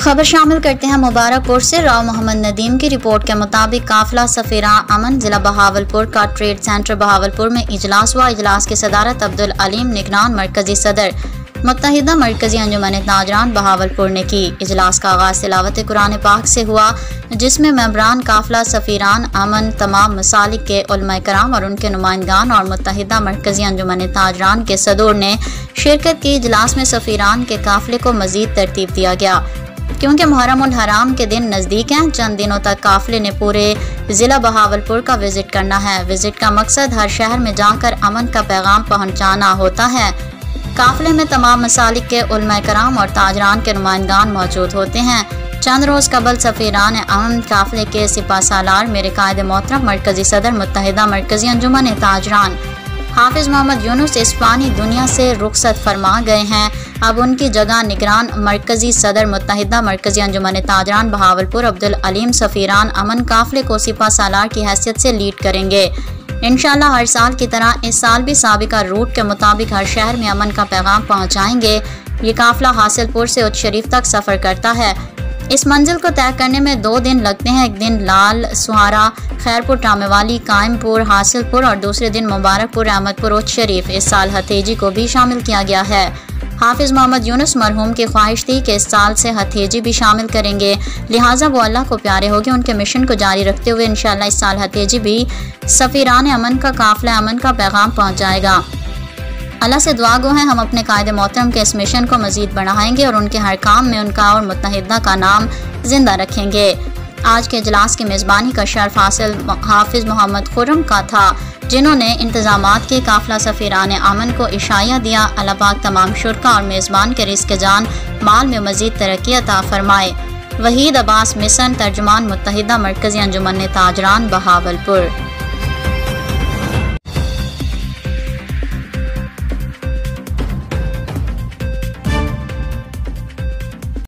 खबर शामिल करते हैं मुबारकपुर से। राव मोहम्मद नदीम की रिपोर्ट के मुताबिक काफिला सफीरान अमन जिला बहावलपुर का ट्रेड सेंटर बहावलपुर में इजलास हुआ। इजलास की सदारत अब्दुल अलीम निगरान मरकजी सदर मुत्तहिदा मरकजी अंजुमन ताजरान बहावलपुर ने की। इजलास का आगाज़ तिलावत कुरान पाक से हुआ, जिसमें मेंबरान काफिला सफीरान अमन, तमाम मसालिक के उलमा कराम और उनके नुमाइंदान और मुत्तहिदा मरकजी अंजुमन ताजरान के सदूर ने शिरकत की। इजलास में सफीरान के काफिले को मजीद तरतीब दिया गया क्योंकि मुहर्रम उल हराम के दिन नज़दीक हैं। चंद दिनों तक काफिले ने पूरे ज़िला बहावलपुर का विजिट करना है। विजिट का मकसद हर शहर में जाकर अमन का पैगाम पहुँचाना होता है। काफिले में तमाम मसालिक के उलमा कराम और ताजरान के नुमाइंदान मौजूद होते हैं। चंद रोज़ कबल सफीरान अमन काफिले के सिपा सालार मेरे कायद मोहतरम मरकजी सदर मुत्तहिदा मरकजी अंजुमन ताजरान हाफिज मोहम्मद यूनुस इस्पानी दुनिया से रुखसत फरमा गए हैं। अब उनकी जगह निगरान मरकजी सदर मुत्तहिदा मरकजी अंजुमन ताजरान बहावलपुर अब्दुल अलीम सफीरान अमन काफिले को सिपा सालार की हैसियत से लीड करेंगे। इंशाअल्लाह हर साल की तरह इस साल भी साबिका रूट के मुताबिक हर शहर में अमन का पैगाम पहुँचाएंगे। ये काफिला हासिलपुर से उच्च शरीफ तक सफ़र करता है। इस मंजिल को तय करने में 2 दिन लगते हैं। एक दिन लाल सुहारा, खैरपुर, टामेवाली, कायमपुर, हासिलपुर और दूसरे दिन मुबारकपुर, अहमदपुर, उच्च शरीफ। इस साल हथेजी को भी शामिल किया गया है। हाफिज मोहम्मद यूनुस मरहूम की ख्वाहिश थी कि इस साल से हथेजी भी शामिल करेंगे, लिहाजा वो अल्लाह को प्यारे होंगे। उनके मिशन को जारी रखते हुए इंशाअल्लाह इस साल हथेजी भी सफीरान अमन का काफिला अमन का पैगाम पहुँचाएगा। अल्लाह से दुआ गो हैं हम अपने कायदे मोहतरम के इस मिशन को मजीद बढ़ाएंगे और उनके हर काम में उनका और मुत्तहिदा का नाम जिंदा रखेंगे। आज के इजलास की मेज़बानी का शर्फ हासिल हाफिज मोहम्मद खुर्रम का था, जिन्होंने इंतजामात के काफिला सफीरान अमन को इशाया दिया। अल्लाह पाक तमाम शुरका और मेज़बान के रिज़्क़ जान माल में मजीद तरक्की अता फरमाए। वहीद अब्बास मिसन, तर्जुमान मुत्तहिदा मरकजी अंजुमन ताजरान बहावलपुर।